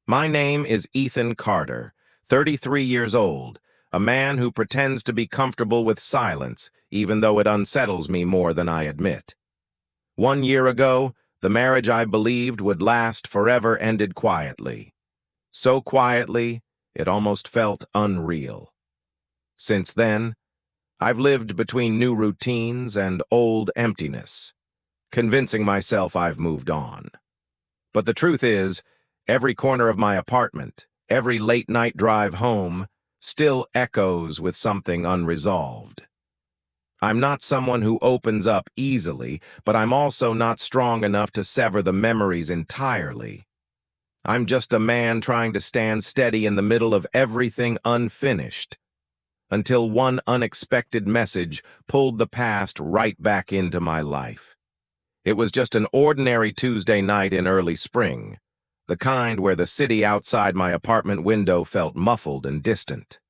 My name is Ethan Carter, 33 years old, a man who pretends to be comfortable with silence, even though it unsettles me more than I admit. 1 year ago, the marriage I believed would last forever ended quietly. So quietly, it almost felt unreal. Since then, I've lived between new routines and old emptiness, convincing myself I've moved on. But the truth is, every corner of my apartment, every late-night drive home, still echoes with something unresolved. I'm not someone who opens up easily, but I'm also not strong enough to sever the memories entirely. I'm just a man trying to stand steady in the middle of everything unfinished, until one unexpected message pulled the past right back into my life. It was just an ordinary Tuesday night in early spring, the kind where the city outside my apartment window felt muffled and distant.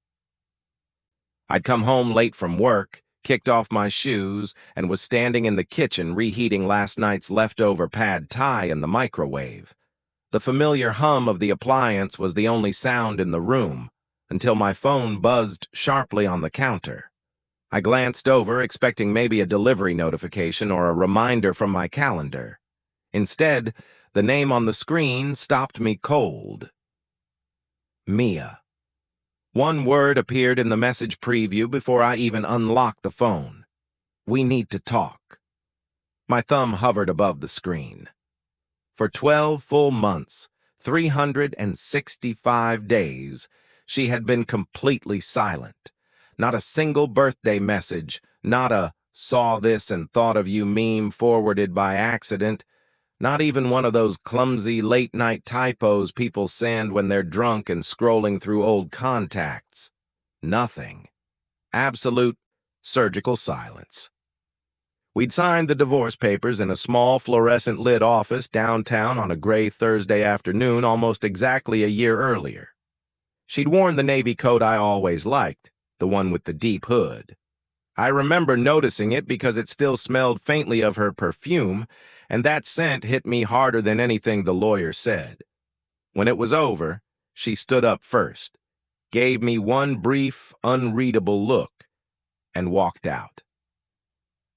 I'd come home late from work, kicked off my shoes, and was standing in the kitchen reheating last night's leftover pad thai in the microwave. The familiar hum of the appliance was the only sound in the room, until my phone buzzed sharply on the counter. I glanced over, expecting maybe a delivery notification or a reminder from my calendar. Instead, the name on the screen stopped me cold. Mia. One word appeared in the message preview before I even unlocked the phone. We need to talk. My thumb hovered above the screen. For 12 full months, 365 days, she had been completely silent. Not a single birthday message, not a "saw this and thought of you" meme forwarded by accident, not even one of those clumsy late-night typos people send when they're drunk and scrolling through old contacts. Nothing. Absolute surgical silence. We'd signed the divorce papers in a small fluorescent-lit office downtown on a gray Thursday afternoon almost exactly a year earlier. She'd worn the navy coat I always liked, the one with the deep hood. I remember noticing it because it still smelled faintly of her perfume, and that scent hit me harder than anything the lawyer said. When it was over, she stood up first, gave me one brief, unreadable look, and walked out.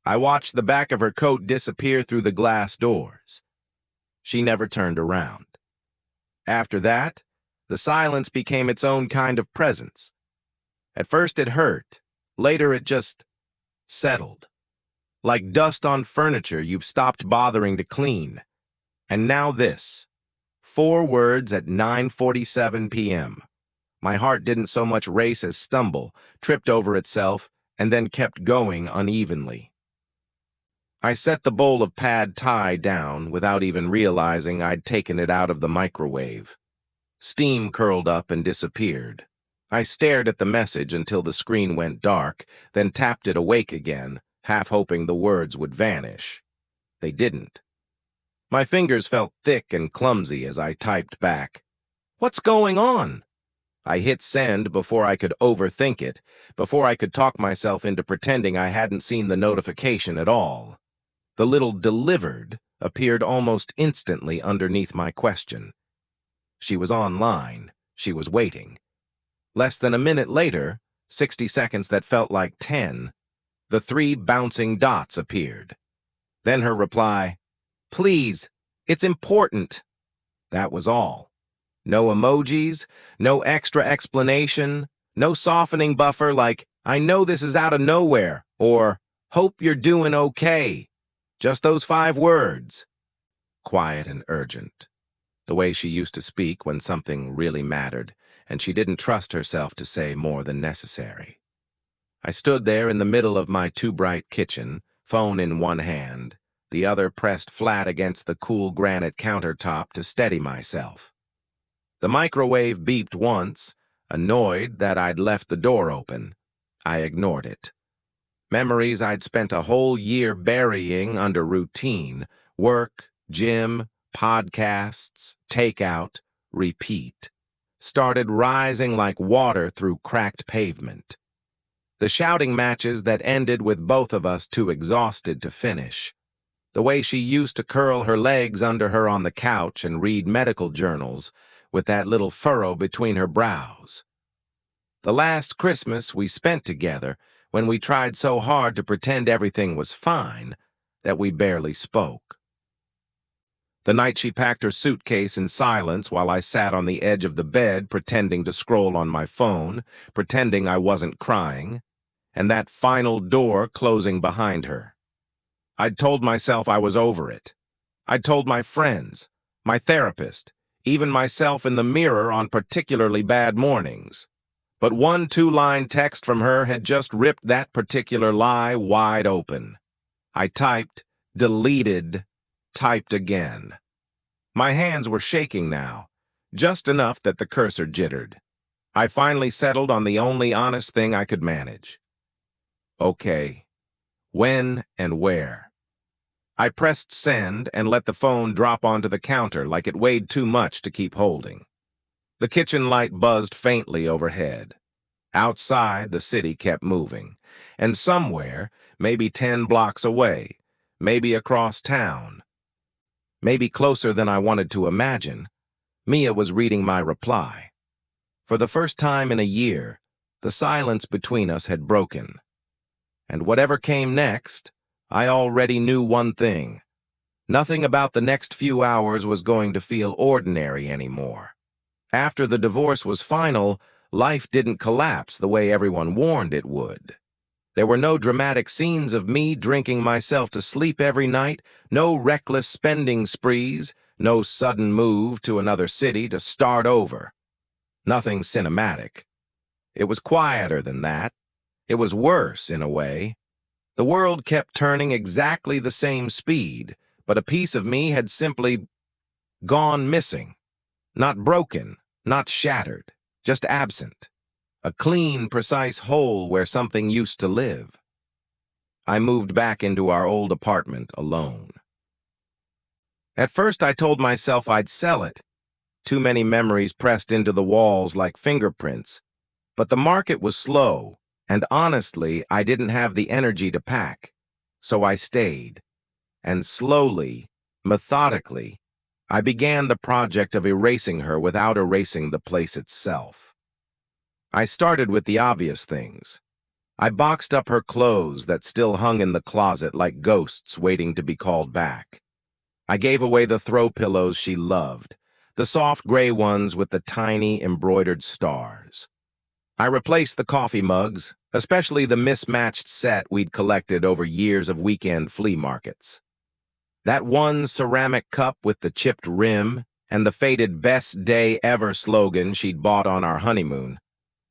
I watched the back of her coat disappear through the glass doors. She never turned around. After that, the silence became its own kind of presence. At first it hurt, later it just settled. Like dust on furniture you've stopped bothering to clean. And now this. 4 words at 9:47 p.m. My heart didn't so much race as stumble, tripped over itself, and then kept going unevenly. I set the bowl of pad thai down without even realizing I'd taken it out of the microwave. Steam curled up and disappeared. I stared at the message until the screen went dark, then tapped it awake again, half hoping the words would vanish. They didn't. My fingers felt thick and clumsy as I typed back, "What's going on?" I hit send before I could overthink it, before I could talk myself into pretending I hadn't seen the notification at all. The little "delivered" appeared almost instantly underneath my question. She was online. She was waiting. Less than a minute later, 60 seconds that felt like 10, the 3 bouncing dots appeared. Then her reply, "Please, it's important." That was all. No emojis, no extra explanation, no softening buffer like, "I know this is out of nowhere," or "Hope you're doing okay." Just those 5 words. Quiet and urgent. The way she used to speak when something really mattered, and she didn't trust herself to say more than necessary. I stood there in the middle of my too-bright kitchen, phone in one hand, the other pressed flat against the cool granite countertop to steady myself. The microwave beeped once, annoyed that I'd left the door open. I ignored it. Memories I'd spent a whole year burying under routine, work, gym, podcasts, takeout, repeat, started rising like water through cracked pavement. The shouting matches that ended with both of us too exhausted to finish. The way she used to curl her legs under her on the couch and read medical journals, with that little furrow between her brows. The last Christmas we spent together, when we tried so hard to pretend everything was fine, that we barely spoke. The night she packed her suitcase in silence while I sat on the edge of the bed pretending to scroll on my phone, pretending I wasn't crying, and that final door closing behind her. I'd told myself I was over it. I'd told my friends, my therapist, even myself in the mirror on particularly bad mornings. But one two-line text from her had just ripped that particular lie wide open. I typed, deleted, typed again. My hands were shaking now, just enough that the cursor jittered. I finally settled on the only honest thing I could manage. Okay. When and where? I pressed send and let the phone drop onto the counter like it weighed too much to keep holding. The kitchen light buzzed faintly overhead. Outside, the city kept moving, and somewhere, maybe 10 blocks away, maybe across town, maybe closer than I wanted to imagine, Mia was reading my reply. For the first time in a year, the silence between us had broken. And whatever came next, I already knew one thing. Nothing about the next few hours was going to feel ordinary anymore. After the divorce was final, life didn't collapse the way everyone warned it would. There were no dramatic scenes of me drinking myself to sleep every night, no reckless spending sprees, no sudden move to another city to start over. Nothing cinematic. It was quieter than that. It was worse, in a way. The world kept turning exactly the same speed, but a piece of me had simply gone missing. Not broken, not shattered, just absent. A clean, precise hole where something used to live. I moved back into our old apartment alone. At first I told myself I'd sell it. Too many memories pressed into the walls like fingerprints. But the market was slow, and honestly, I didn't have the energy to pack. So I stayed. And slowly, methodically, I began the project of erasing her without erasing the place itself. I started with the obvious things. I boxed up her clothes that still hung in the closet like ghosts waiting to be called back. I gave away the throw pillows she loved, the soft gray ones with the tiny embroidered stars. I replaced the coffee mugs, especially the mismatched set we'd collected over years of weekend flea markets. That one ceramic cup with the chipped rim and the faded "Best Day Ever" slogan she'd bought on our honeymoon.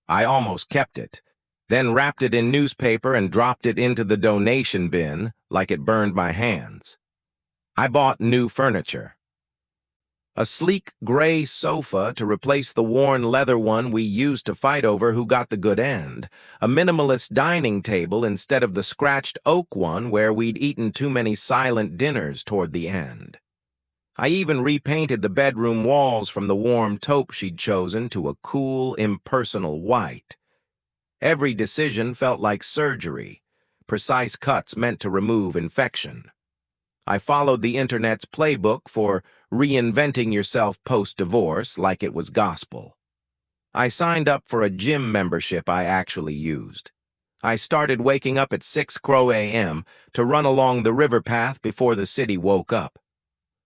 I almost kept it, then wrapped it in newspaper and dropped it into the donation bin like it burned my hands. I bought new furniture. A sleek gray sofa to replace the worn leather one we used to fight over who got the good end, a minimalist dining table instead of the scratched oak one where we'd eaten too many silent dinners toward the end. I even repainted the bedroom walls from the warm taupe she'd chosen to a cool, impersonal white. Every decision felt like surgery, precise cuts meant to remove infection. I followed the internet's playbook for reinventing yourself post-divorce like it was gospel. I signed up for a gym membership I actually used. I started waking up at 6 a.m. to run along the river path before the city woke up.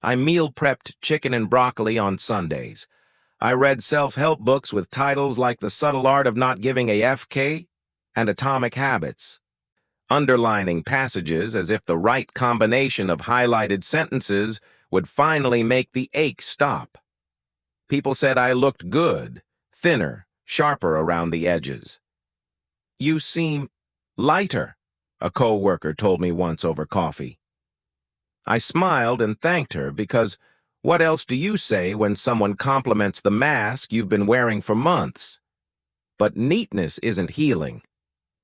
I meal prepped chicken and broccoli on Sundays. I read self-help books with titles like The Subtle Art of Not Giving a FK and Atomic Habits, underlining passages as if the right combination of highlighted sentences would finally make the ache stop. People said I looked good, thinner, sharper around the edges. "You seem lighter," a co-worker told me once over coffee. I smiled and thanked her because what else do you say when someone compliments the mask you've been wearing for months? But neatness isn't healing.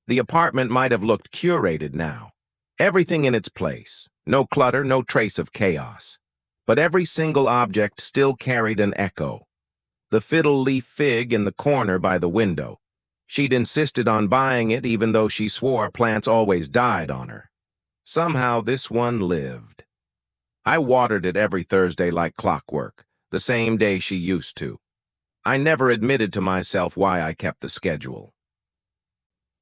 The apartment might have looked curated now. Everything in its place. No clutter, no trace of chaos. But every single object still carried an echo. The fiddle leaf fig in the corner by the window. She'd insisted on buying it even though she swore plants always died on her. Somehow this one lived. I watered it every Thursday like clockwork, the same day she used to. I never admitted to myself why I kept the schedule.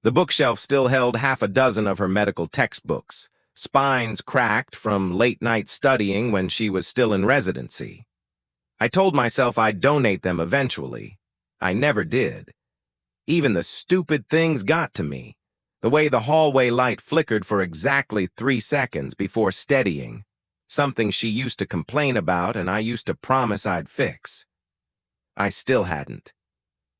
The bookshelf still held half a dozen of her medical textbooks, spines cracked from late-night studying when she was still in residency. I told myself I'd donate them eventually. I never did. Even the stupid things got to me. The way the hallway light flickered for exactly 3 seconds before steadying, something she used to complain about and I used to promise I'd fix. I still hadn't.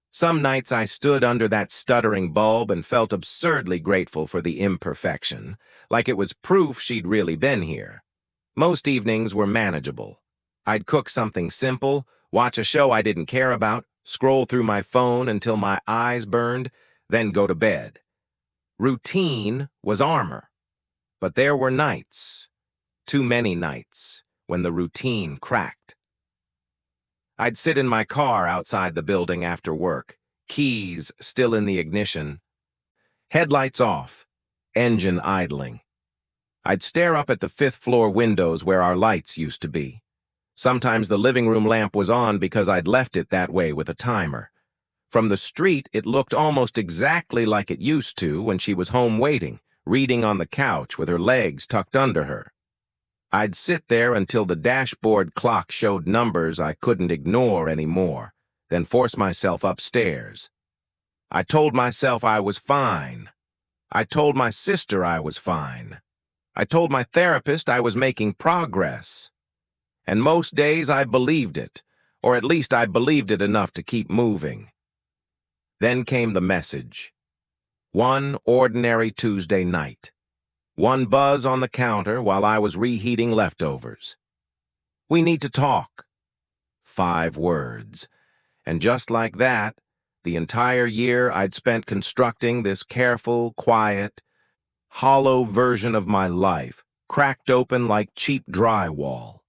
Some nights I stood under that stuttering bulb and felt absurdly grateful for the imperfection, like it was proof she'd really been here. Most evenings were manageable. I'd cook something simple, watch a show I didn't care about, scroll through my phone until my eyes burned, then go to bed. Routine was armor. But there were nights, too many nights, when the routine cracked. I'd sit in my car outside the building after work, keys still in the ignition, headlights off, engine idling. I'd stare up at the 5th-floor windows where our lights used to be. Sometimes the living room lamp was on because I'd left it that way with a timer. From the street, it looked almost exactly like it used to when she was home waiting, reading on the couch with her legs tucked under her. I'd sit there until the dashboard clock showed numbers I couldn't ignore anymore, then force myself upstairs. I told myself I was fine. I told my sister I was fine. I told my therapist I was making progress. And most days I believed it, or at least I believed it enough to keep moving. Then came the message. One ordinary Tuesday night. One buzz on the counter while I was reheating leftovers. We need to talk. 5 words. And just like that, the entire year I'd spent constructing this careful, quiet, hollow version of my life, cracked open like cheap drywall.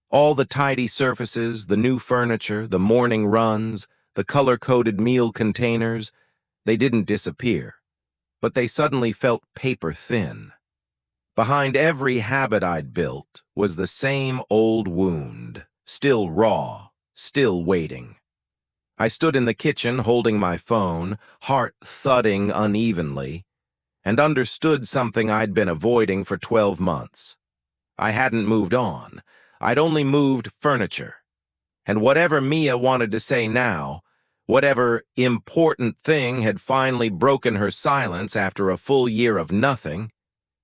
All the tidy surfaces, the new furniture, the morning runs, the color-coded meal containers, they didn't disappear, but they suddenly felt paper-thin. Behind every habit I'd built was the same old wound, still raw, still waiting. I stood in the kitchen holding my phone, heart thudding unevenly, and understood something I'd been avoiding for 12 months. I hadn't moved on. I'd only moved furniture. And whatever Mia wanted to say now, whatever important thing had finally broken her silence after a full year of nothing,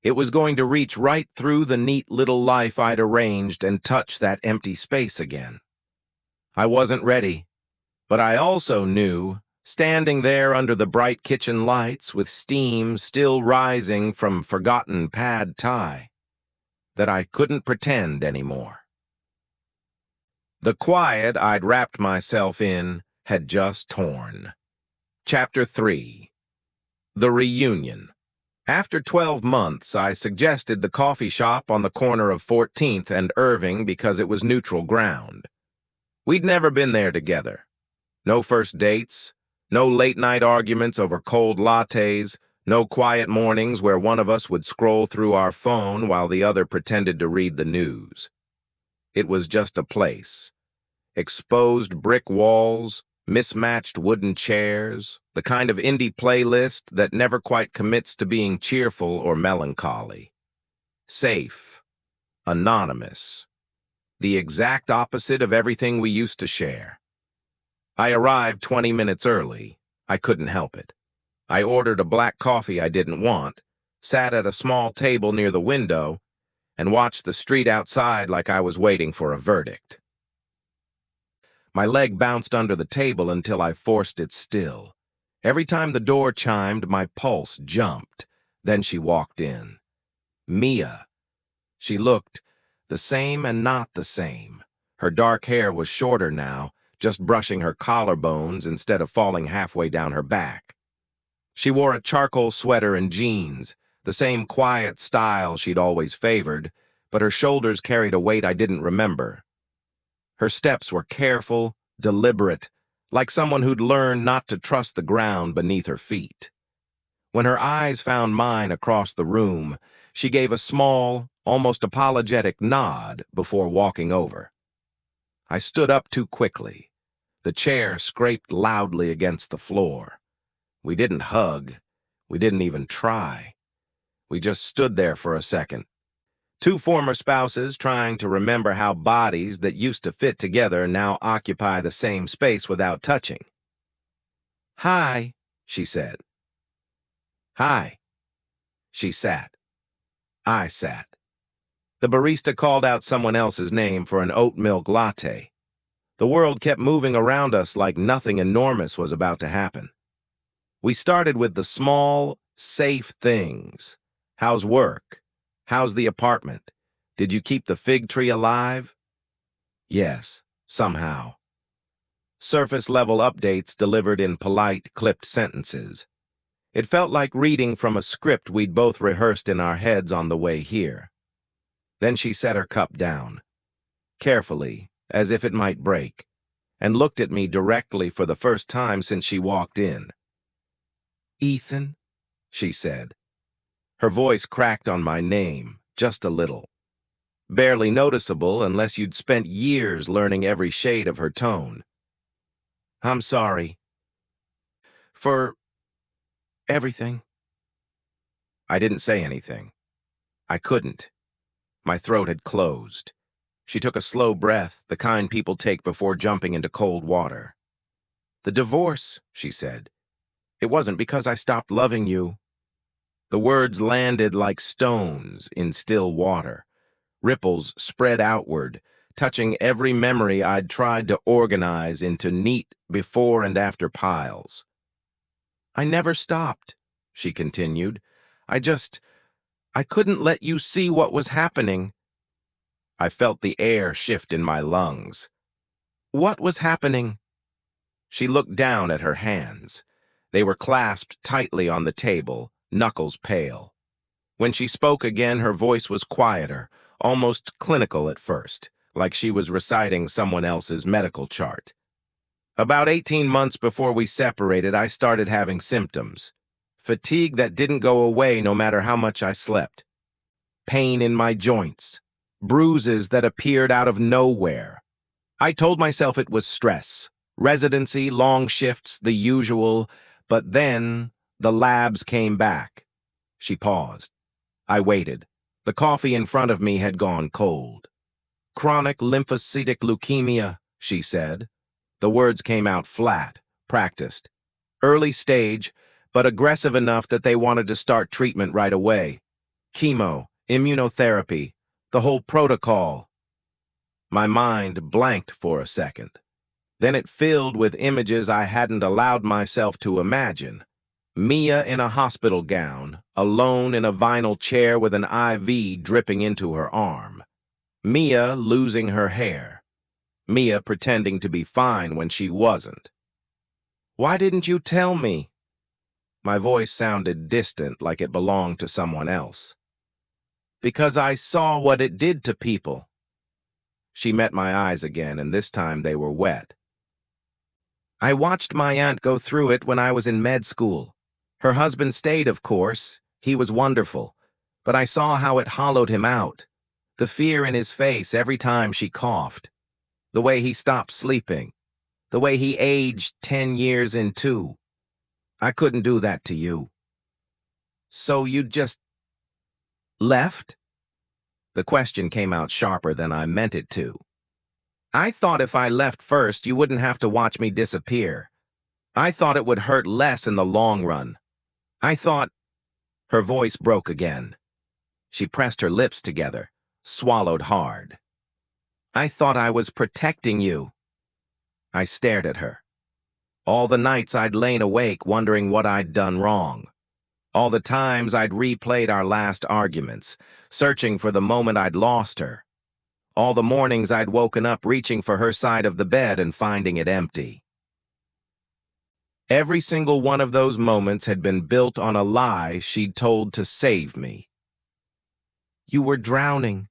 it was going to reach right through the neat little life I'd arranged and touch that empty space again. I wasn't ready, but I also knew, standing there under the bright kitchen lights with steam still rising from forgotten pad thai, that I couldn't pretend anymore. The quiet I'd wrapped myself in had just torn. Chapter 3. The Reunion. After 12 months, I suggested the coffee shop on the corner of 14th and Irving because it was neutral ground. We'd never been there together. No first dates, no late-night arguments over cold lattes, no quiet mornings where one of us would scroll through our phone while the other pretended to read the news. It was just a place. Exposed brick walls, mismatched wooden chairs, the kind of indie playlist that never quite commits to being cheerful or melancholy. Safe. Anonymous. The exact opposite of everything we used to share. I arrived 20 minutes early. I couldn't help it. I ordered a black coffee I didn't want, sat at a small table near the window, and watched the street outside like I was waiting for a verdict. My leg bounced under the table until I forced it still. Every time the door chimed, my pulse jumped. Then she walked in. Mia. She looked the same and not the same. Her dark hair was shorter now, just brushing her collarbones instead of falling halfway down her back. She wore a charcoal sweater and jeans, the same quiet style she'd always favored, but her shoulders carried a weight I didn't remember. Her steps were careful, deliberate, like someone who'd learned not to trust the ground beneath her feet. When her eyes found mine across the room, she gave a small, almost apologetic nod before walking over. I stood up too quickly. The chair scraped loudly against the floor. We didn't hug. We didn't even try. We just stood there for a second. Two former spouses trying to remember how bodies that used to fit together now occupy the same space without touching. "Hi," she said. "Hi." She sat. I sat. The barista called out someone else's name for an oat milk latte. The world kept moving around us like nothing enormous was about to happen. We started with the small, safe things. How's work? How's the apartment? Did you keep the fig tree alive? Yes, somehow. Surface-level updates delivered in polite, clipped sentences. It felt like reading from a script we'd both rehearsed in our heads on the way here. Then she set her cup down, carefully, as if it might break, and looked at me directly for the first time since she walked in. "Ethan," she said. Her voice cracked on my name, just a little. Barely noticeable unless you'd spent years learning every shade of her tone. "I'm sorry. For everything." I didn't say anything. I couldn't. My throat had closed. She took a slow breath, the kind people take before jumping into cold water. "The divorce," she said. "It wasn't because I stopped loving you." The words landed like stones in still water. Ripples spread outward, touching every memory I'd tried to organize into neat before and after piles. "I never stopped," she continued. I couldn't let you see what was happening." I felt the air shift in my lungs. "What was happening?" She looked down at her hands. They were clasped tightly on the table, knuckles pale. When she spoke again, her voice was quieter, almost clinical at first, like she was reciting someone else's medical chart. "About 18 months before we separated, I started having symptoms. Fatigue that didn't go away no matter how much I slept. Pain in my joints. Bruises that appeared out of nowhere. I told myself it was stress. Residency, long shifts, the usual. But then the labs came back." She paused. I waited. The coffee in front of me had gone cold. "Chronic lymphocytic leukemia," she said. The words came out flat, practiced. "Early stage, but aggressive enough that they wanted to start treatment right away. Chemo, immunotherapy, the whole protocol." My mind blanked for a second. Then it filled with images I hadn't allowed myself to imagine. Mia in a hospital gown, alone in a vinyl chair with an IV dripping into her arm. Mia losing her hair. Mia pretending to be fine when she wasn't. "Why didn't you tell me?" My voice sounded distant, like it belonged to someone else. "Because I saw what it did to people." She met my eyes again, and this time they were wet. "I watched my aunt go through it when I was in med school. Her husband stayed, of course. He was wonderful. But I saw how it hollowed him out. The fear in his face every time she coughed. The way he stopped sleeping. The way he aged 10 years in 2. I couldn't do that to you." "So you just left?" The question came out sharper than I meant it to. "I thought if I left first, you wouldn't have to watch me disappear. I thought it would hurt less in the long run. I thought—" Her voice broke again. She pressed her lips together, swallowed hard. "I thought I was protecting you." I stared at her. All the nights I'd lain awake wondering what I'd done wrong. All the times I'd replayed our last arguments, searching for the moment I'd lost her. All the mornings I'd woken up reaching for her side of the bed and finding it empty. Every single one of those moments had been built on a lie she'd told to save me. "You were drowning,"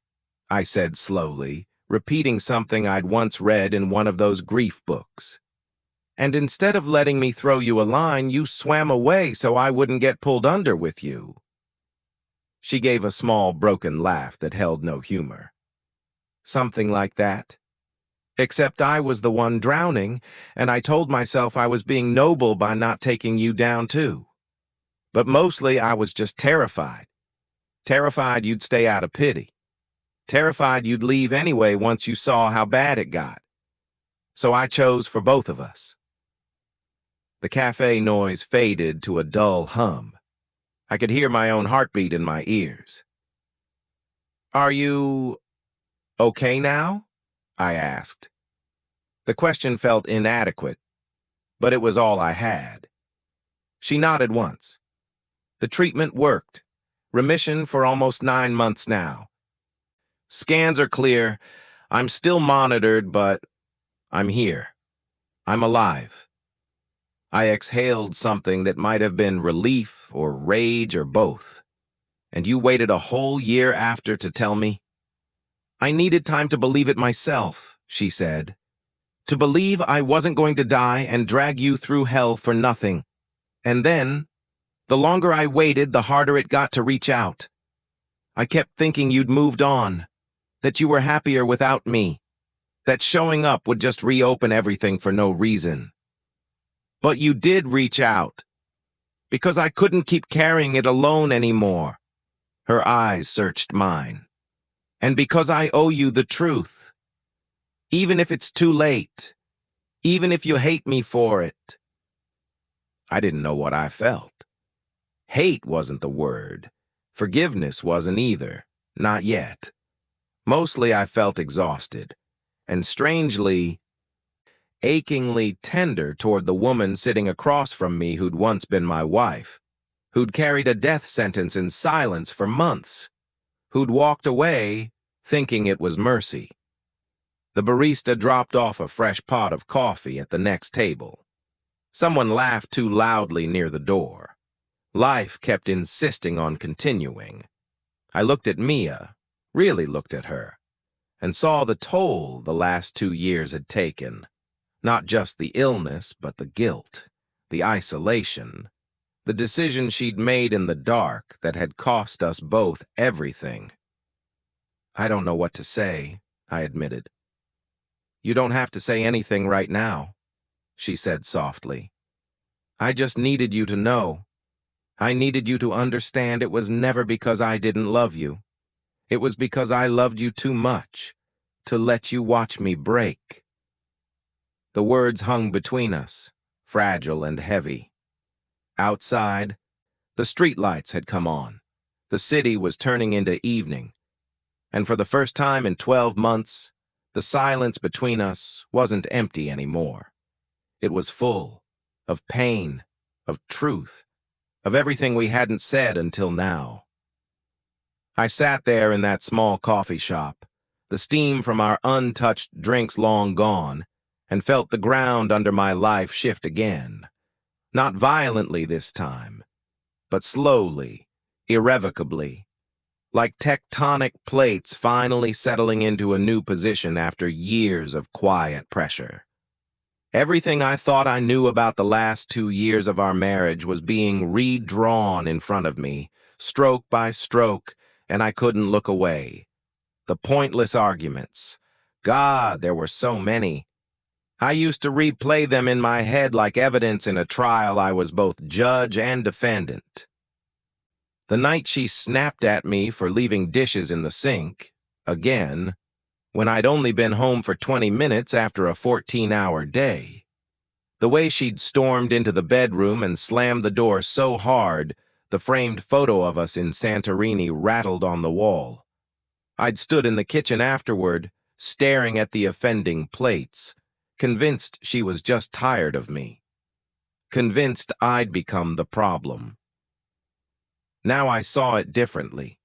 I said slowly, repeating something I'd once read in one of those grief books. "And instead of letting me throw you a line, you swam away so I wouldn't get pulled under with you." She gave a small, broken laugh that held no humor. "Something like that." Except I was the one drowning, and I told myself I was being noble by not taking you down too. But mostly I was just terrified. Terrified you'd stay out of pity. Terrified you'd leave anyway once you saw how bad it got. So I chose for both of us. The cafe noise faded to a dull hum. I could hear my own heartbeat in my ears. "Are you okay now?" I asked. The question felt inadequate, but it was all I had. She nodded once. The treatment worked. Remission for almost 9 months now. Scans are clear. I'm still monitored, but I'm here. I'm alive. I exhaled something that might have been relief or rage or both. And you waited a whole year after to tell me? I needed time to believe it myself, she said. To believe I wasn't going to die and drag you through hell for nothing. And then, the longer I waited, the harder it got to reach out. I kept thinking you'd moved on, that you were happier without me, that showing up would just reopen everything for no reason. But you did reach out, because I couldn't keep carrying it alone anymore. Her eyes searched mine. And because I owe you the truth. Even if it's too late. Even if you hate me for it. I didn't know what I felt. Hate wasn't the word. Forgiveness wasn't either. Not yet. Mostly I felt exhausted. And strangely, achingly tender toward the woman sitting across from me who'd once been my wife. Who'd carried a death sentence in silence for months. Who'd walked away thinking it was mercy. The barista dropped off a fresh pot of coffee at the next table. Someone laughed too loudly near the door. Life kept insisting on continuing. I looked at Mia, really looked at her, and saw the toll the last 2 years had taken. Not just the illness, but the guilt, the isolation, the decision she'd made in the dark that had cost us both everything. I don't know what to say, I admitted. You don't have to say anything right now, she said softly. I just needed you to know. I needed you to understand it was never because I didn't love you. It was because I loved you too much to let you watch me break. The words hung between us, fragile and heavy. Outside, the streetlights had come on. The city was turning into evening. And for the first time in 12 months, the silence between us wasn't empty anymore. It was full of pain, of truth, of everything we hadn't said until now. I sat there in that small coffee shop, the steam from our untouched drinks long gone, and felt the ground under my life shift again. Not violently this time, but slowly, irrevocably, like tectonic plates finally settling into a new position after years of quiet pressure. Everything I thought I knew about the last 2 years of our marriage was being redrawn in front of me, stroke by stroke, and I couldn't look away. The pointless arguments. God, there were so many. I used to replay them in my head like evidence in a trial I was both judge and defendant. The night she snapped at me for leaving dishes in the sink, again, when I'd only been home for 20 minutes after a 14-hour day. The way she'd stormed into the bedroom and slammed the door so hard, the framed photo of us in Santorini rattled on the wall. I'd stood in the kitchen afterward, staring at the offending plates, convinced she was just tired of me. Convinced I'd become the problem. Now I saw it differently.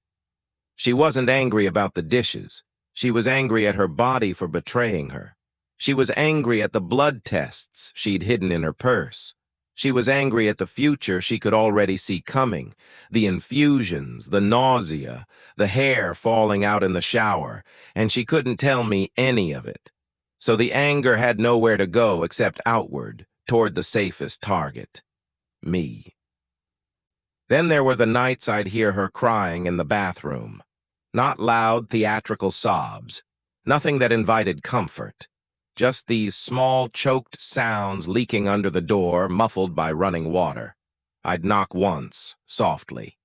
She wasn't angry about the dishes. She was angry at her body for betraying her. She was angry at the blood tests she'd hidden in her purse. She was angry at the future she could already see coming, the infusions, the nausea, the hair falling out in the shower, and she couldn't tell me any of it. So the anger had nowhere to go except outward, toward the safest target, me. Then there were the nights I'd hear her crying in the bathroom. Not loud, theatrical sobs. Nothing that invited comfort. Just these small, choked sounds leaking under the door, muffled by running water. I'd knock once, softly.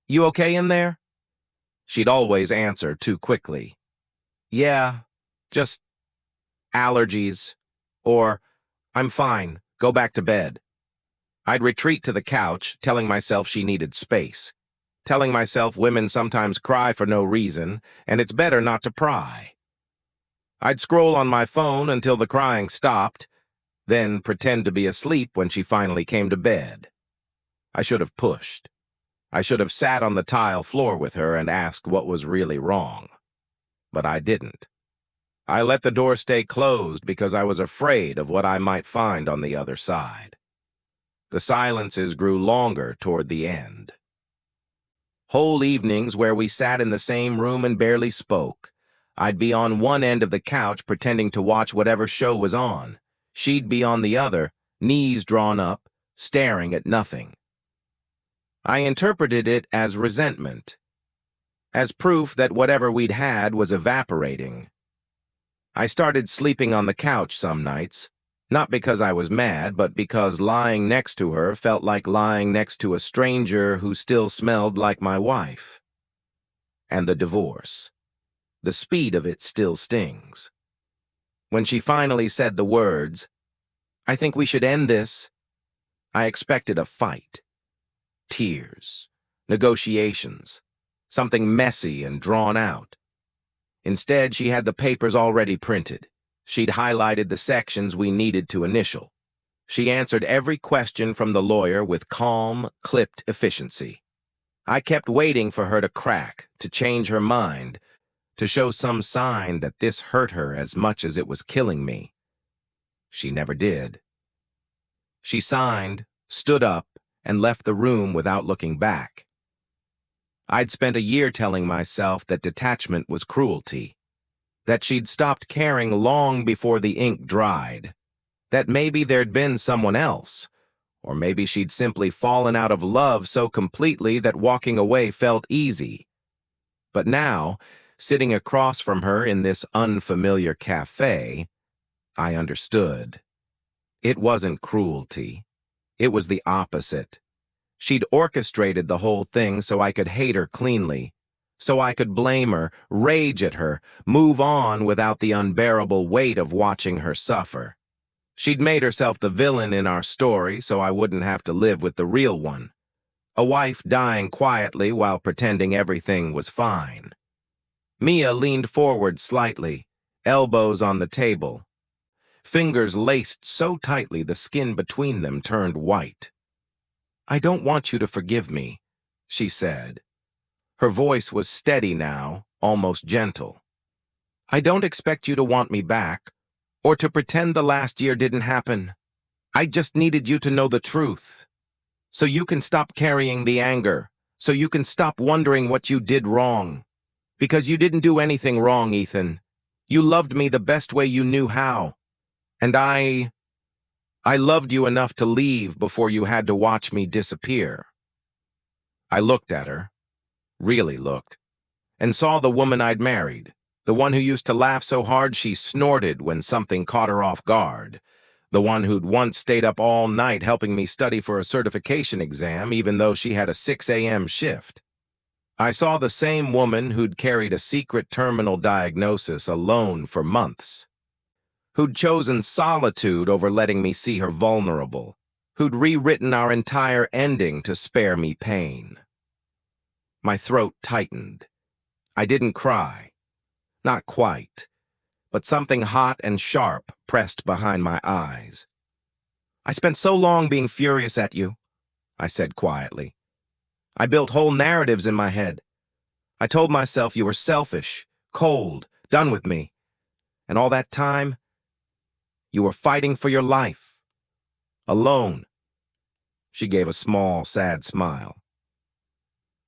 "You okay in there?" She'd always answer too quickly. "Yeah, just allergies." Or, "I'm fine, go back to bed." I'd retreat to the couch, telling myself she needed space. Telling myself women sometimes cry for no reason, and it's better not to pry. I'd scroll on my phone until the crying stopped, then pretend to be asleep when she finally came to bed. I should have pushed. I should have sat on the tile floor with her and asked what was really wrong. But I didn't. I let the door stay closed because I was afraid of what I might find on the other side. The silences grew longer toward the end. Whole evenings where we sat in the same room and barely spoke. I'd be on one end of the couch pretending to watch whatever show was on. She'd be on the other, knees drawn up, staring at nothing. I interpreted it as resentment, as proof that whatever we'd had was evaporating. I started sleeping on the couch some nights, not because I was mad, but because lying next to her felt like lying next to a stranger who still smelled like my wife. And the divorce. The speed of it still stings. When she finally said the words, "I think we should end this," I expected a fight. Tears. Negotiations. Something messy and drawn out. Instead, she had the papers already printed. She'd highlighted the sections we needed to initial. She answered every question from the lawyer with calm, clipped efficiency. I kept waiting for her to crack, to change her mind, to show some sign that this hurt her as much as it was killing me. She never did. She signed, stood up, and left the room without looking back. I'd spent a year telling myself that detachment was cruelty, that she'd stopped caring long before the ink dried, that maybe there'd been someone else, or maybe she'd simply fallen out of love so completely that walking away felt easy. But now, sitting across from her in this unfamiliar cafe, I understood. It wasn't cruelty. It was the opposite. She'd orchestrated the whole thing so I could hate her cleanly, so I could blame her, rage at her, move on without the unbearable weight of watching her suffer. She'd made herself the villain in our story so I wouldn't have to live with the real one. A wife dying quietly while pretending everything was fine. Mia leaned forward slightly, elbows on the table. Fingers laced so tightly the skin between them turned white. "I don't want you to forgive me," she said. Her voice was steady now, almost gentle. "I don't expect you to want me back, or to pretend the last year didn't happen. I just needed you to know the truth, so you can stop carrying the anger, so you can stop wondering what you did wrong. Because you didn't do anything wrong, Ethan. You loved me the best way you knew how. And I loved you enough to leave before you had to watch me disappear." I looked at her, really looked, and saw the woman I'd married, the one who used to laugh so hard she snorted when something caught her off guard, the one who'd once stayed up all night helping me study for a certification exam even though she had a 6 a.m. shift. I saw the same woman who'd carried a secret terminal diagnosis alone for months, who'd chosen solitude over letting me see her vulnerable, who'd rewritten our entire ending to spare me pain. My throat tightened. I didn't cry. Not quite. But something hot and sharp pressed behind my eyes. "I spent so long being furious at you," I said quietly. "I built whole narratives in my head. I told myself you were selfish, cold, done with me. And all that time, you were fighting for your life. Alone." She gave a small, sad smile.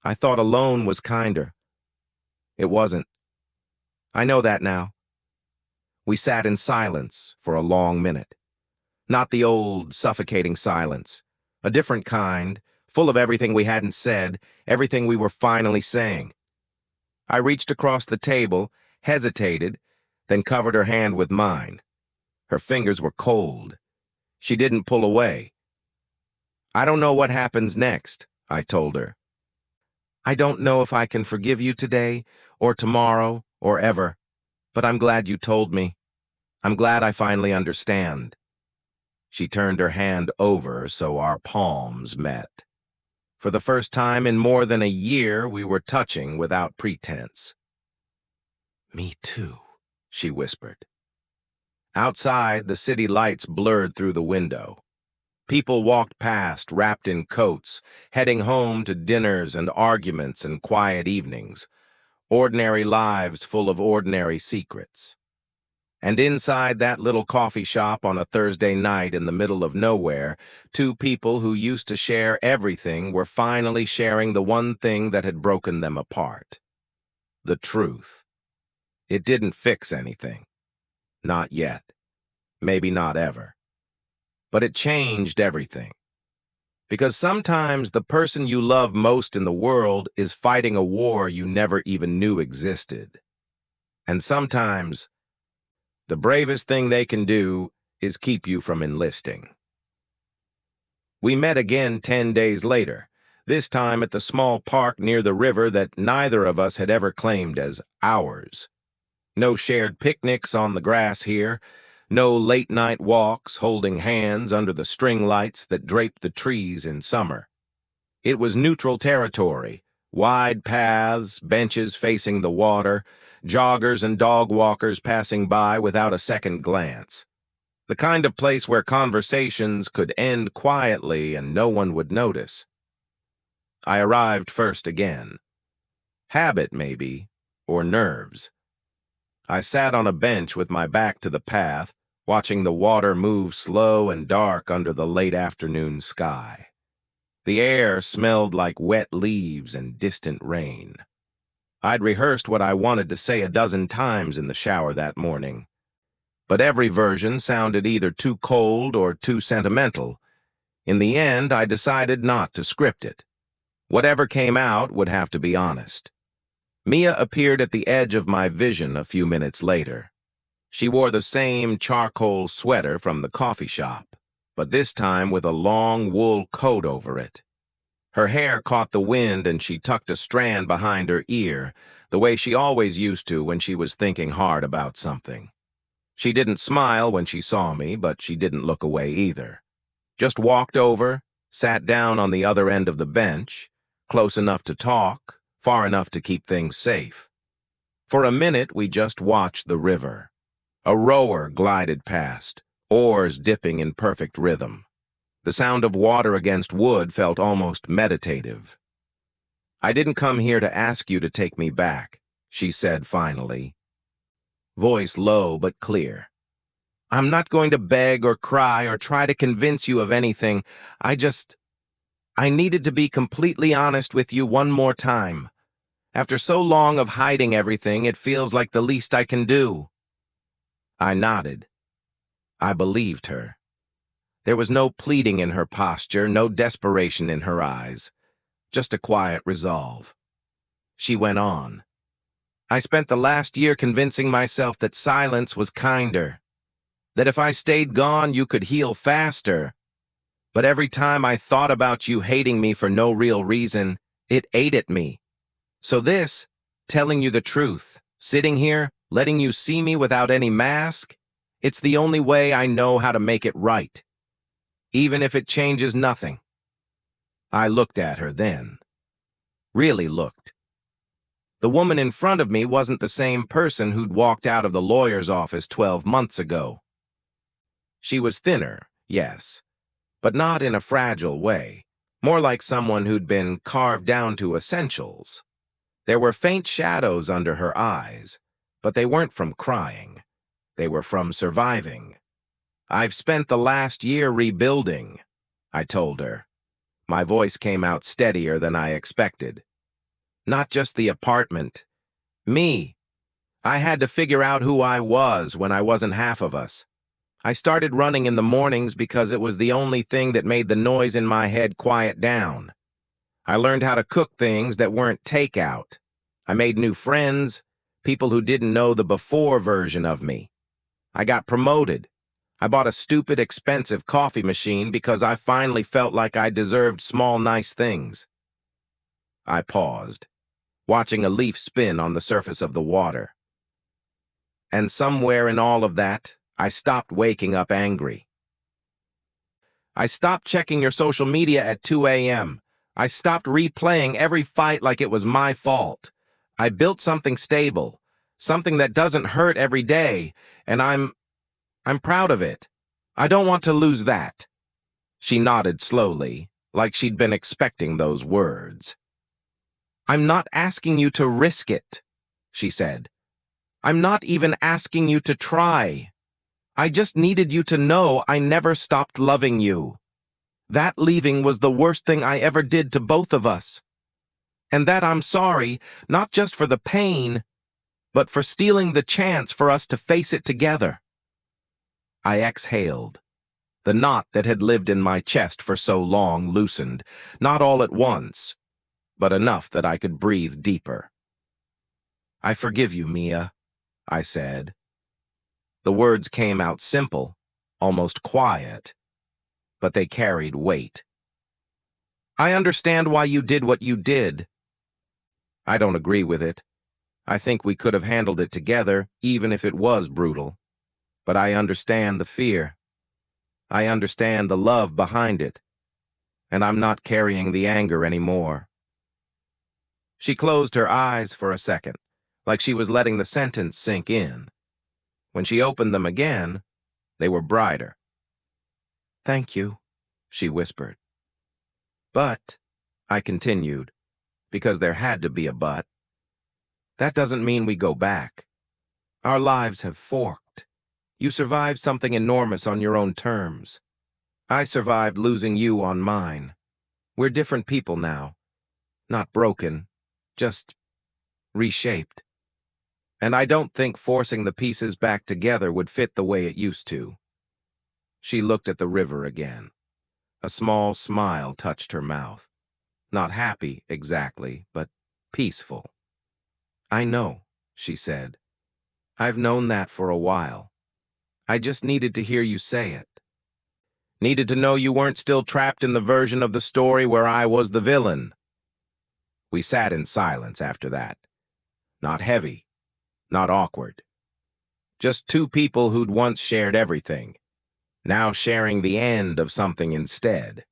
"I thought alone was kinder. It wasn't. I know that now." We sat in silence for a long minute. Not the old, suffocating silence. A different kind, full of everything we hadn't said, everything we were finally saying. I reached across the table, hesitated, then covered her hand with mine. Her fingers were cold. She didn't pull away. "I don't know what happens next," I told her. "I don't know if I can forgive you today, or tomorrow, or ever, but I'm glad you told me. I'm glad I finally understand." She turned her hand over so our palms met. For the first time in more than a year, we were touching without pretense. "Me too," she whispered. Outside, the city lights blurred through the window. People walked past, wrapped in coats, heading home to dinners and arguments and quiet evenings. Ordinary lives full of ordinary secrets. And inside that little coffee shop on a Thursday night in the middle of nowhere, two people who used to share everything were finally sharing the one thing that had broken them apart. The truth. It didn't fix anything. Not yet. Maybe not ever. But it changed everything. Because sometimes the person you love most in the world is fighting a war you never even knew existed. And sometimes the bravest thing they can do is keep you from enlisting. We met again 10 days later, this time at the small park near the river that neither of us had ever claimed as ours. No shared picnics on the grass here, no late-night walks holding hands under the string lights that draped the trees in summer. It was neutral territory, wide paths, benches facing the water, joggers and dog walkers passing by without a second glance. The kind of place where conversations could end quietly and no one would notice. I arrived first again. Habit, maybe, or nerves. I sat on a bench with my back to the path, watching the water move slow and dark under the late afternoon sky. The air smelled like wet leaves and distant rain. I'd rehearsed what I wanted to say a dozen times in the shower that morning. But every version sounded either too cold or too sentimental. In the end, I decided not to script it. Whatever came out would have to be honest. Mia appeared at the edge of my vision a few minutes later. She wore the same charcoal sweater from the coffee shop, but this time with a long wool coat over it. Her hair caught the wind and she tucked a strand behind her ear, the way she always used to when she was thinking hard about something. She didn't smile when she saw me, but she didn't look away either. Just walked over, sat down on the other end of the bench, close enough to talk, far enough to keep things safe. For a minute, we just watched the river. A rower glided past, oars dipping in perfect rhythm. The sound of water against wood felt almost meditative. "I didn't come here to ask you to take me back," she said finally. Voice low but clear. "I'm not going to beg or cry or try to convince you of anything. I needed to be completely honest with you one more time. After so long of hiding everything, it feels like the least I can do." I nodded. I believed her. There was no pleading in her posture, no desperation in her eyes, just a quiet resolve. She went on. "I spent the last year convincing myself that silence was kinder, that if I stayed gone, you could heal faster. But every time I thought about you hating me for no real reason, it ate at me. So this, telling you the truth, sitting here, letting you see me without any mask, it's the only way I know how to make it right. Even if it changes nothing." I looked at her then. Really looked. The woman in front of me wasn't the same person who'd walked out of the lawyer's office 12 months ago. She was thinner, yes, but not in a fragile way, more like someone who'd been carved down to essentials. There were faint shadows under her eyes, but they weren't from crying. They were from surviving. "I've spent the last year rebuilding," I told her. My voice came out steadier than I expected. "Not just the apartment. Me. I had to figure out who I was when I wasn't half of us. I started running in the mornings because it was the only thing that made the noise in my head quiet down. I learned how to cook things that weren't takeout. I made new friends, people who didn't know the before version of me. I got promoted. I bought a stupid, expensive coffee machine because I finally felt like I deserved small, nice things. I paused, watching a leaf spin on the surface of the water. And somewhere in all of that, I stopped waking up angry. I stopped checking your social media at 2 a.m. I stopped replaying every fight like it was my fault. I built something stable, something that doesn't hurt every day, and I'm proud of it. I don't want to lose that. She nodded slowly, like she'd been expecting those words. I'm not asking you to risk it, she said. I'm not even asking you to try. I just needed you to know I never stopped loving you. That leaving was the worst thing I ever did to both of us. And that I'm sorry, not just for the pain, but for stealing the chance for us to face it together. I exhaled. The knot that had lived in my chest for so long loosened, not all at once, but enough that I could breathe deeper. I forgive you, Mia, I said. The words came out simple, almost quiet, but they carried weight. I understand why you did what you did. I don't agree with it. I think we could have handled it together, even if it was brutal. But I understand the fear. I understand the love behind it. And I'm not carrying the anger anymore. She closed her eyes for a second, like she was letting the sentence sink in. When she opened them again, they were brighter. Thank you, she whispered. But, I continued, because there had to be a but, that doesn't mean we go back. Our lives have forked. You survived something enormous on your own terms. I survived losing you on mine. We're different people now. Not broken, just reshaped. And I don't think forcing the pieces back together would fit the way it used to. She looked at the river again. A small smile touched her mouth. Not happy, exactly, but peaceful. I know, she said. I've known that for a while. I just needed to hear you say it. Needed to know you weren't still trapped in the version of the story where I was the villain. We sat in silence after that. Not heavy, not awkward. Just two people who'd once shared everything, now sharing the end of something instead.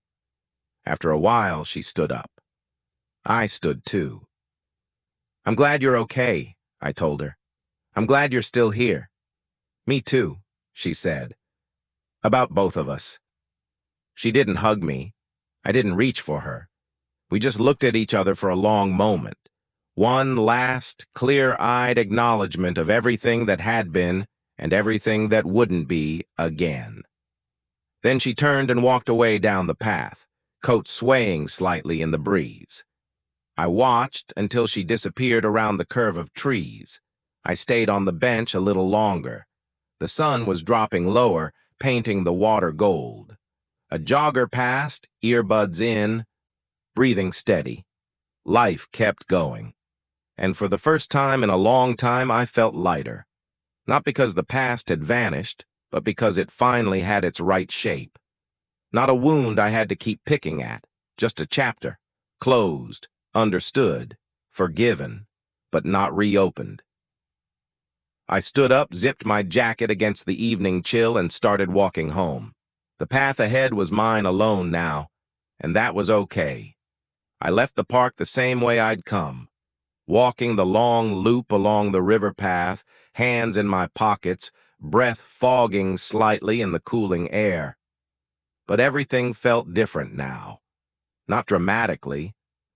After a while, she stood up. I stood too. I'm glad you're okay, I told her. I'm glad you're still here. Me too, she said. About both of us. She didn't hug me. I didn't reach for her. We just looked at each other for a long moment. One last, clear-eyed acknowledgement of everything that had been and everything that wouldn't be again. Then she turned and walked away down the path, coat swaying slightly in the breeze. I watched until she disappeared around the curve of trees. I stayed on the bench a little longer. The sun was dropping lower, painting the water gold. A jogger passed, earbuds in, breathing steady. Life kept going. And for the first time in a long time, I felt lighter. Not because the past had vanished, but because it finally had its right shape. Not a wound I had to keep picking at, just a chapter, closed, understood, forgiven, but not reopened. I stood up, zipped my jacket against the evening chill, and started walking home. The path ahead was mine alone now, and that was okay. I left the park the same way I'd come, walking the long loop along the river path, hands in my pockets, breath fogging slightly in the cooling air. But everything felt different now. Not dramatically,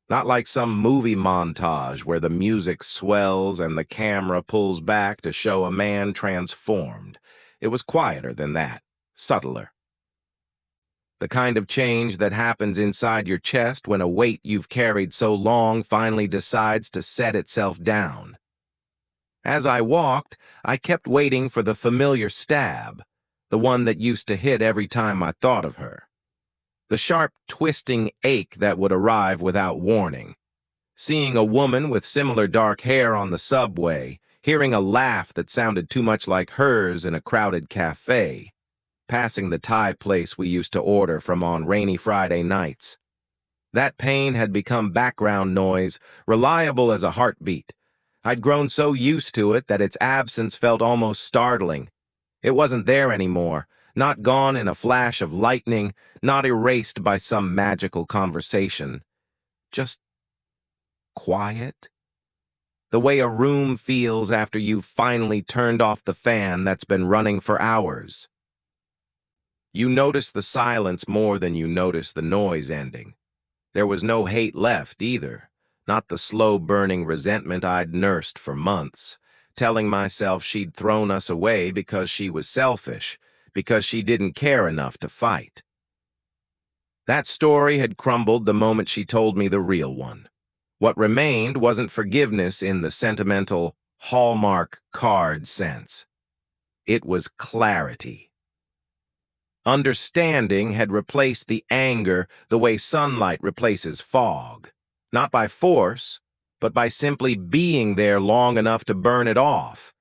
not like some movie montage where the music swells and the camera pulls back to show a man transformed. It was quieter than that, subtler. The kind of change that happens inside your chest when a weight you've carried so long finally decides to set itself down. As I walked, I kept waiting for the familiar stab, the one that used to hit every time I thought of her. The sharp, twisting ache that would arrive without warning. Seeing a woman with similar dark hair on the subway, hearing a laugh that sounded too much like hers in a crowded cafe. passing the Thai place we used to order from on rainy Friday nights. That pain had become background noise, reliable as a heartbeat. I'd grown so used to it that its absence felt almost startling. It wasn't there anymore, not gone in a flash of lightning, not erased by some magical conversation. Just quiet. The way a room feels after you've finally turned off the fan that's been running for hours. You notice the silence more than you notice the noise ending. There was no hate left either, not the slow-burning resentment I'd nursed for months, telling myself she'd thrown us away because she was selfish, because she didn't care enough to fight. That story had crumbled the moment she told me the real one. What remained wasn't forgiveness in the sentimental Hallmark card sense. It was clarity. Understanding had replaced the anger the way sunlight replaces fog, not by force, but by simply being there long enough to burn it off.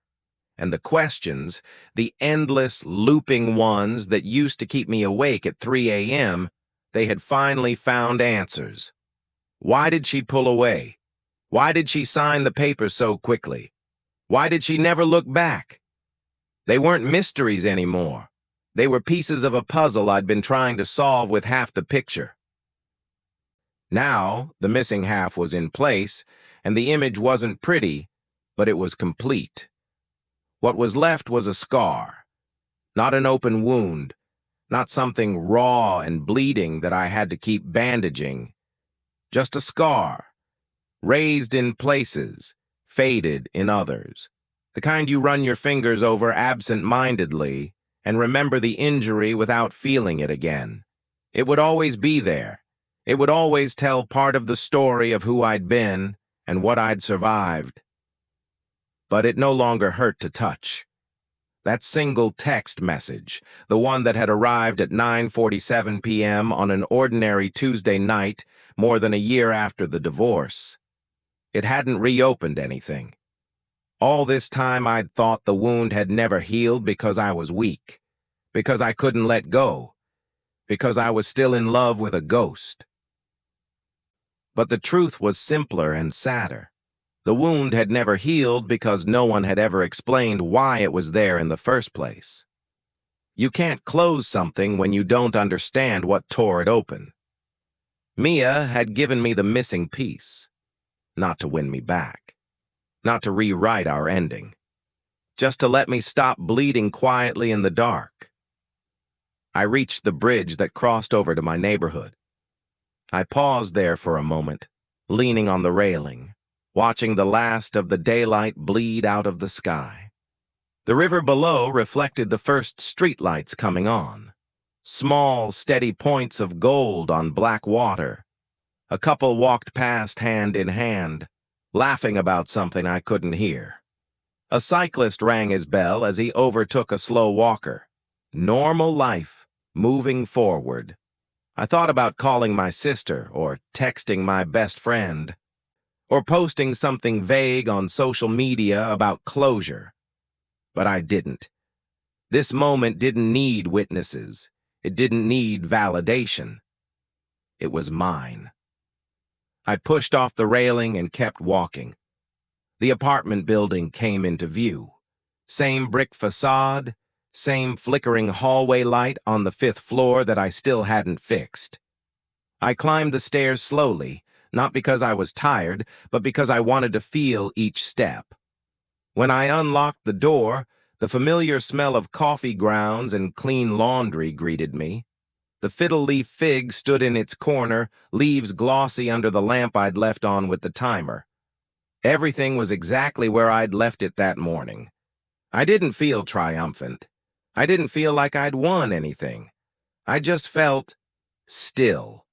And the questions, the endless, looping ones that used to keep me awake at 3 a.m., they had finally found answers. Why did she pull away? Why did she sign the papers so quickly? Why did she never look back? They weren't mysteries anymore. They were pieces of a puzzle I'd been trying to solve with half the picture. Now, the missing half was in place, and the image wasn't pretty, but it was complete. What was left was a scar, not an open wound, not something raw and bleeding that I had to keep bandaging. Just a scar, raised in places, faded in others, the kind you run your fingers over absent-mindedly and remember the injury without feeling it again. It would always be there. It would always tell part of the story of who I'd been and what I'd survived. But it no longer hurt to touch. That single text message, the one that had arrived at 9:47 p.m. on an ordinary Tuesday night, more than a year after the divorce. It hadn't reopened anything. All this time I'd thought the wound had never healed because I was weak, because I couldn't let go, because I was still in love with a ghost. But the truth was simpler and sadder. The wound had never healed because no one had ever explained why it was there in the first place. You can't close something when you don't understand what tore it open. Mia had given me the missing piece, not to win me back, not to rewrite our ending, just to let me stop bleeding quietly in the dark. I reached the bridge that crossed over to my neighborhood. I paused there for a moment, leaning on the railing, watching the last of the daylight bleed out of the sky. The river below reflected the first streetlights coming on, small, steady points of gold on black water. A couple walked past hand in hand, laughing about something I couldn't hear. A cyclist rang his bell as he overtook a slow walker. Normal life, moving forward. I thought about calling my sister or texting my best friend, or posting something vague on social media about closure. But I didn't. This moment didn't need witnesses. It didn't need validation. It was mine. I pushed off the railing and kept walking. The apartment building came into view. Same brick facade, same flickering hallway light on the 5th floor that I still hadn't fixed. I climbed the stairs slowly, not because I was tired, but because I wanted to feel each step. When I unlocked the door, the familiar smell of coffee grounds and clean laundry greeted me. The fiddle-leaf fig stood in its corner, leaves glossy under the lamp I'd left on with the timer. Everything was exactly where I'd left it that morning. I didn't feel triumphant. I didn't feel like I'd won anything. I just felt still,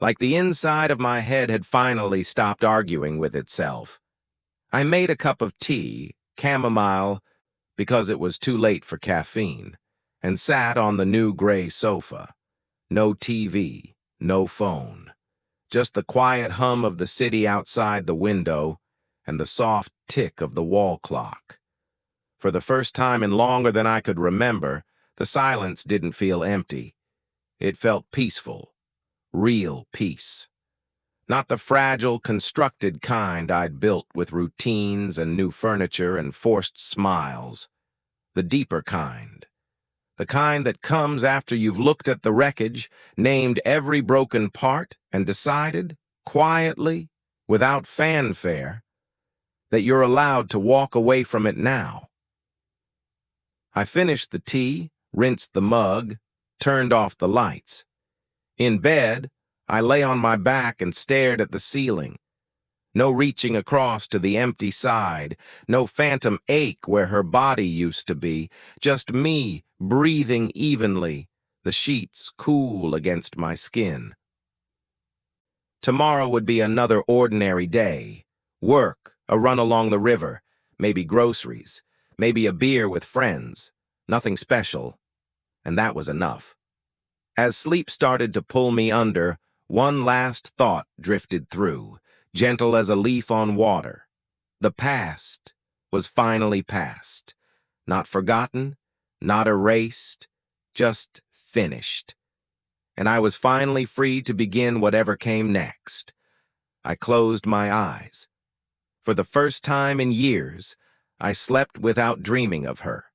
like the inside of my head had finally stopped arguing with itself. I made a cup of tea, chamomile, because it was too late for caffeine, and sat on the new gray sofa. No TV, no phone, just the quiet hum of the city outside the window and the soft tick of the wall clock. For the first time in longer than I could remember, The silence didn't feel empty. It felt peaceful, real peace. Not the fragile, constructed kind I'd built with routines and new furniture and forced smiles. The deeper kind. The kind that comes after you've looked at the wreckage, named every broken part, and decided, quietly, without fanfare, that you're allowed to walk away from it now. I finished the tea, rinsed the mug, turned off the lights. In bed, I lay on my back and stared at the ceiling. No reaching across to the empty side, no phantom ache where her body used to be, just me breathing evenly, the sheets cool against my skin. Tomorrow would be another ordinary day. Work, a run along the river, maybe groceries, maybe a beer with friends. Nothing special, and that was enough. As sleep started to pull me under, one last thought drifted through, gentle as a leaf on water. The past was finally past. Not forgotten, not erased, just finished. And I was finally free to begin whatever came next. I closed my eyes. For the first time in years, I slept without dreaming of her.